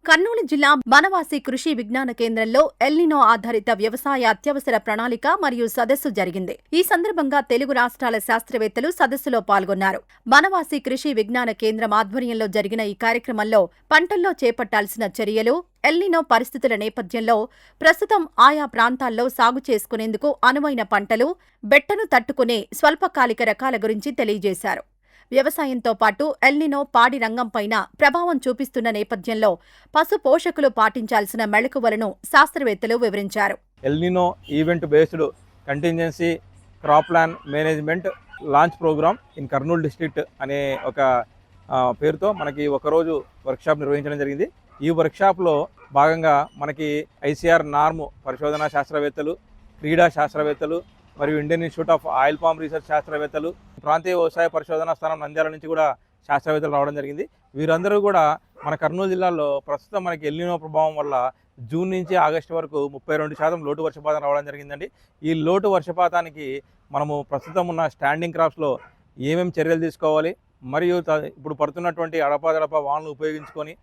కర్నూలు జిల్లా బనవాసి కృషి విజ్ఞాన కేంద్రంలో ఎల్నినో ఆధారిత వ్యవసాయ అత్యవసర ప్రణాళిక మరియు సదస్సు జరిగింది. ఈ సందర్భంగా తెలుగు రాష్ట్రాల శాస్త్రవేత్తలు సదస్సులో పాల్గొన్నారు. బనవాసి కృషి విజ్ఞాన కేంద్రం ఆధ్వర్యంలో జరిగిన ఈ కార్యక్రమంలో పంటల్లో చేపట్టాల్సిన చర్యలు, ఎల్నినో పరిస్థితుల నేపథ్యంలో ప్రస్తుతం ఆయా ప్రాంతాల్లో సాగు చేసుకునేందుకు అనువైన పంటలు, బెట్టను తట్టుకునే స్వల్పకాలిక రకాల గురించి తెలియజేశారు. వ్యవసాయంతో పాటు ఎల్నినో పాడి రంగంపైన ప్రభావం చూపిస్తున్న నేపథ్యంలో పశు పోషకులు పాటించాల్సిన మెళకువలను శాస్త్రవేత్తలు వివరించారు. El Nino event based contingency crop plan management launch program in Kurnool district అనే ఒక పేరుతో మనకి ఒకరోజు వర్క్షాప్ నిర్వహించడం జరిగింది. ఈ వర్క్షాప్లో భాగంగా మనకి ఐసీఆర్ నార్మ్ పరిశోధనా శాస్త్రవేత్తలు, క్రీడా శాస్త్రవేత్తలు మరియు Indian institute of oil palm research శాస్త్రవేత్తలు, ప్రాంతీయ వ్యవసాయ పరిశోధనా స్థానం నంద్యాల నుంచి కూడా శాస్త్రవేత్తలు రావడం జరిగింది. వీరందరూ కూడా మన కర్నూలు జిల్లాలో ప్రస్తుతం మనకి ఎల్నినో ప్రభావం వల్ల జూన్ నుంచి ఆగస్టు వరకు 32% లోటు వర్షపాతం రావడం జరిగిందండి. ఈ లోటు వర్షపాతానికి మనము ప్రస్తుతం ఉన్న స్టాండింగ్ క్రాప్స్లో ఏమేమి చర్యలు తీసుకోవాలి, మరియు ఇప్పుడు పడుతున్నటువంటి అడపాదడప వానలు ఉపయోగించుకొని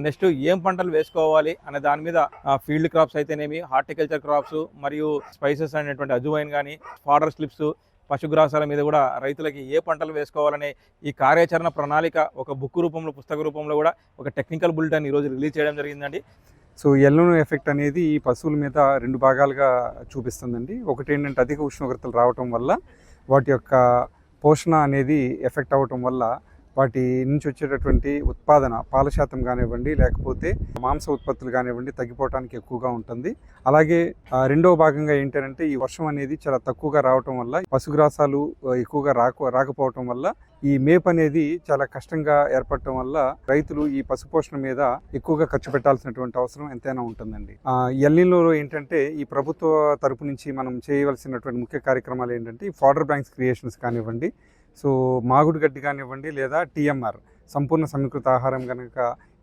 నెక్స్ట్ ఏం పంటలు వేసుకోవాలి అనే దాని మీద ఫీల్డ్ క్రాప్స్ అయితేనేమి, హార్టికల్చర్ క్రాప్స్ మరియు స్పైసెస్ అనేటువంటి అజువైన్ కానీ, ఫాడర్ స్లిప్స్, పశుగ్రాసాల మీద కూడా రైతులకి ఏ పంటలు వేసుకోవాలనే ఈ కార్యాచరణ ప్రణాళిక ఒక బుక్ రూపంలో, పుస్తక రూపంలో కూడా ఒక టెక్నికల్ బులెటిన్ ఈరోజు రిలీజ్ చేయడం జరిగిందండి. సో ఎల్నినో ఎఫెక్ట్ అనేది ఈ పశువుల మీద రెండు భాగాలుగా చూపిస్తుందండి. ఒకటి ఏంటంటే అధిక ఉష్ణోగ్రతలు రావటం వల్ల వాటి యొక్క పోషణ అనేది ఎఫెక్ట్ అవ్వటం వల్ల వాటి నుంచి వచ్చేటటువంటి ఉత్పాదన, పాల శాతం కానివ్వండి, లేకపోతే మాంస ఉత్పత్తులు కానివ్వండి తగ్గిపోవడానికి ఎక్కువగా ఉంటుంది. అలాగే రెండవ భాగంగా ఏంటంటే ఈ వర్షం అనేది చాలా తక్కువగా రావటం వల్ల, పశుగ్రాసాలు ఎక్కువగా రాకపోవటం వల్ల ఈ మేపు అనేది చాలా కష్టంగా ఏర్పడటం వల్ల రైతులు ఈ పశుపోషణ మీద ఎక్కువగా ఖర్చు పెట్టాల్సినటువంటి అవసరం ఎంతైనా ఉంటుందండి. ఎల్నినోలో ఏంటంటే ఈ ప్రభుత్వ తరపు నుంచి మనం చేయవలసినటువంటి ముఖ్య కార్యక్రమాలు ఏంటంటే ఈ ఫాడర్ బ్యాంక్స్ క్రియేషన్స్ కానివ్వండి, సో మాగుడు గడ్డి కానివ్వండి, లేదా టీఎంఆర్ సంపూర్ణ సమీకృత ఆహారం కనుక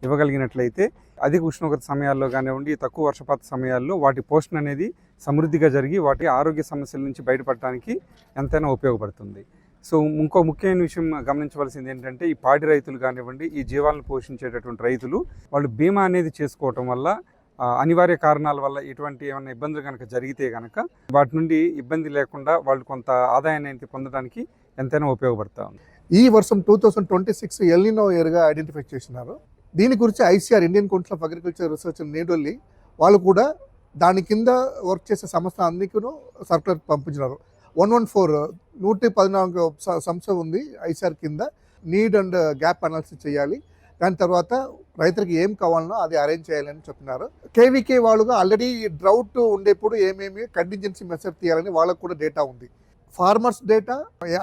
ఇవ్వగలిగినట్లయితే అధిక ఉష్ణోగ్రత సమయాల్లో కానివ్వండి, తక్కువ వర్షపాత సమయాల్లో వాటి పోషణ అనేది సమృద్ధిగా జరిగి వాటి ఆరోగ్య సమస్యల నుంచి బయటపడటానికి ఎంతైనా ఉపయోగపడుతుంది. సో ఇంకో ముఖ్యమైన విషయం గమనించవలసింది ఏంటంటే ఈ పాడి రైతులు కానివ్వండి, ఈ జీవాలను పోషించేటటువంటి రైతులు వాళ్ళు బీమా అనేది చేసుకోవటం వల్ల అనివార్య కారణాల వల్ల ఇటువంటి ఏమైనా ఇబ్బందులు కనుక జరిగితే కనుక వాటి నుండి ఇబ్బంది లేకుండా వాళ్ళు కొంత ఆదాయాన్ని అయితే పొందడానికి ఎంతైనా ఉపయోగపడతా ఉంది. ఈ వర్షం 2026 ఎల్నినో ఇయర్గా ఐడెంటిఫై చేసినారు. దీని గురించి ICR Indian Council of Agriculture Research నేడొల్లి వాళ్ళు కూడా దాని కింద వర్క్ చేసే సంస్థ అన్నిటికీ సర్కులర్ పంపించినారు. 114 సంస్థ ఉంది ఐసీఆర్ కింద. నీడ్ అండ్ గ్యాప్ అనాలిసిస్ చేయాలి, దాని తర్వాత రైతులకు ఏం కావాలనో అది అరేంజ్ చేయాలని చెప్పినారు. కేవీకే వాళ్ళుగా ఆల్రెడీ డ్రౌట్ ఉండేప్పుడు ఏమేమి కంటింజెన్సీ మెథడ్ తీయాలని వాళ్ళకు కూడా డేటా ఉంది. Farmers data,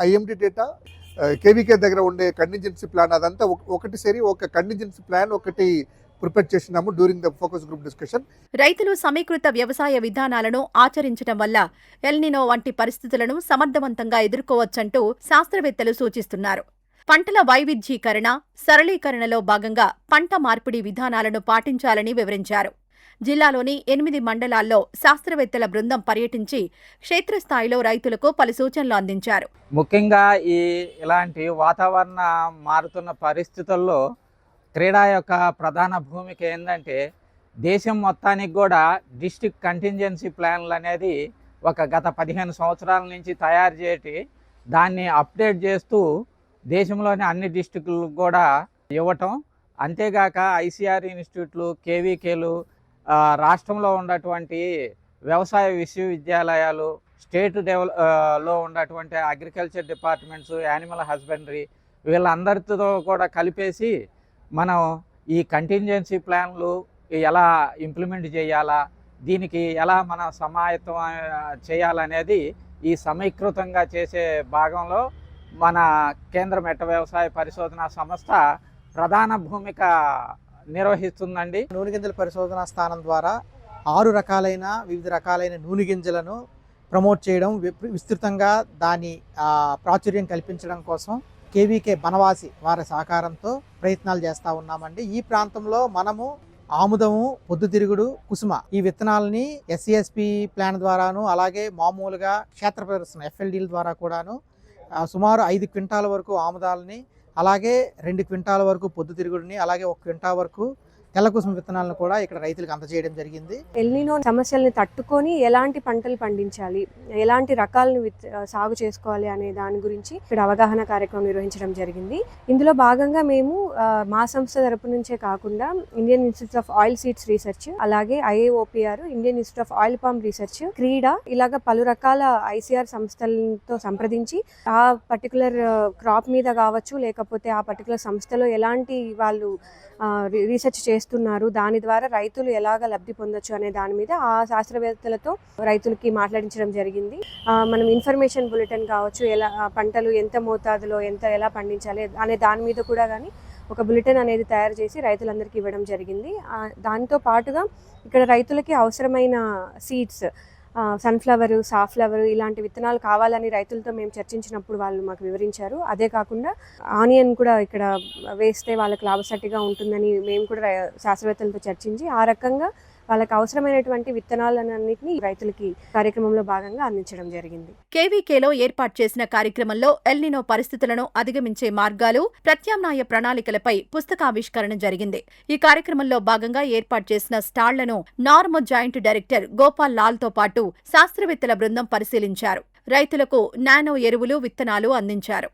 IMD data, KVK దగ్గర ఉండే కంటింజెన్సీ ప్లాన్, అదంతా ఒకటి సరి ఒక కంటింజెన్సీ ప్లాన్ ఒకటి ప్రిపేర్ చేసినాము during the focus group discussion. రైతులు సమీకృత వ్యవసాయ విధానాలను ఆచరించడం వల్ల ఎల్నినో వంటి పరిస్థితులను సమర్థవంతంగా ఎదుర్కోవచ్చంటూ శాస్త్రవేత్తలు సూచిస్తున్నారు. పంటల వైవిధ్యీకరణ, సరళీకరణలో భాగంగా పంట మార్పిడి విధానాలను పాటించాలని వివరించారు. జిల్లాలోని 8 మండలాల్లో శాస్త్రవేత్తల బృందం పర్యటించి క్షేత్రస్థాయిలో రైతులకు పలు సూచనలు అందించారు. ముఖ్యంగా ఇలాంటి వాతావరణ మారుతున్న పరిస్థితుల్లో క్రీడా యొక్క ప్రధాన భూమిక ఏంటంటే దేశం మొత్తానికి కూడా డిస్ట్రిక్ట్ కంటింజెన్సీ ప్లాన్లు అనేది గత 15 సంవత్సరాల నుంచి తయారు చేసి దాన్ని అప్డేట్ చేస్తూ దేశంలోని అన్ని డిస్ట్రిక్టులకు కూడా ఇవ్వటం. అంతేగాక ఐసీఆర్ ఇన్స్టిట్యూట్లు, కేవీకేలు, రాష్ట్రంలో ఉన్నటువంటి వ్యవసాయ విశ్వవిద్యాలయాలు, స్టేట్ లో ఉన్నటువంటి అగ్రికల్చర్ డిపార్ట్మెంట్స్, యానిమల్ హస్బెండరీ వీళ్ళందరితో కూడా కలిపేసి మనం ఈ కంటింజెన్సీ ప్లాన్లు ఎలా ఇంప్లిమెంట్ చేయాలా, దీనికి ఎలా మన సమాయత్తం చేయాలనేది ఈ సమీకృతంగా చేసే భాగంలో మన కేంద్ర మెట్ట వ్యవసాయ పరిశోధనా సంస్థ ప్రధాన భూమిక నిర్వహిస్తుందండి. నూనె గింజల పరిశోధనా స్థానం ద్వారా 6 రకాలైన వివిధ రకాలైన నూనె గింజలను ప్రమోట్ చేయడం, విస్తృతంగా దాని ప్రాచుర్యం కల్పించడం కోసం కేవీకే బనవాసి వారి సహకారంతో ప్రయత్నాలు చేస్తూ ఉన్నామండి. ఈ ప్రాంతంలో మనము ఆముదము, పొద్దుతిరుగుడు, కుసుమ ఈ విత్తనాలని ఎస్సీఎస్పీ ప్లాన్ ద్వారాను, అలాగే మామూలుగా క్షేత్ర ప్రదర్శన ఎఫ్ఎల్డీల ద్వారా కూడాను సుమారు 5 క్వింటాల వరకు ఆముదాలని, అలాగే 2 క్వింటాల వరకు పొద్దుతిరుగుడిని, అలాగే 1 క్వింటాల్ వరకు తెల్లకుసుమ విత్తనాలను కూడా ఇక్కడ రైతులకు అందజేయడం జరిగింది. ఎల్నినో సమస్యల్ని తట్టుకొని ఎలాంటి పంటలు పండించాలి, ఎలాంటి రకాలను సాగు చేసుకోవాలి అనే దాని గురించి ఇక్కడ అవగాహన కార్యక్రమం నిర్వహించడం జరిగింది. ఇందులో భాగంగా మేము మా సంస్థ తరపు నుంచే కాకుండా Indian institute of oil seeds research, అలాగే IAOPR, Indian institute of oil palm research, క్రీడా, ఇలాగ పలు రకాల ICR సంస్థలతో సంప్రదించి ఆ పర్టికులర్ క్రాప్ మీద కావచ్చు, లేకపోతే ఆ పర్టికులర్ సంస్థలో ఎలాంటి వాళ్ళు రీసెర్చ్ చేస్తున్నారు, దాని ద్వారా రైతులు ఎలాగ లబ్ధి పొందొచ్చు అనే దాని మీద ఆ శాస్త్రవేత్తలతో రైతులకి మాట్లాడించడం జరిగింది. మనం ఇన్ఫర్మేషన్ బులెటిన్ కావచ్చు, ఎలా పంటలు ఎంత మోతాదులో ఎలా పండించాలి అనే దాని మీద కూడా కానీ ఒక బులెటిన్ అనేది తయారు చేసి రైతులందరికీ ఇవ్వడం జరిగింది. దాంతో పాటుగా ఇక్కడ రైతులకి అవసరమైన సీడ్స్, సన్ఫ్లవర్, సాఫ్లవర్ ఇలాంటి విత్తనాలు కావాలని రైతులతో మేము చర్చించినప్పుడు వాళ్ళు మాకు వివరించారు. అదే కాకుండా ఆనియన్ కూడా ఇక్కడ వేస్తే వాళ్ళకి లాభసాటిగా ఉంటుందని మేము కూడా శాస్త్రవేత్తలతో చర్చించి ఆ రకంగా వాళ్ళకి అవసరమైనటువంటి విత్తనాలన్నింటినీ రైతులకి కార్యక్రమంలో భాగంగా అందించడం జరిగింది. కేవీకేలో ఏర్పాటు చేసిన కార్యక్రమంలో ఎల్నినో పరిస్థితులను అధిగమించే మార్గాలు, ప్రత్యామ్నాయ ప్రణాళికలపై పుస్తకావిష్కరణ జరిగింది. ఈ కార్యక్రమంలో భాగంగా ఏర్పాటు చేసిన స్టాళ్లను నార్మ్ జాయింట్ డైరెక్టర్ గోపాల్ లాల్తో పాటు శాస్త్రవేత్తల బృందం పరిశీలించారు. రైతులకు నానో ఎరువులు, విత్తనాలు అందించారు.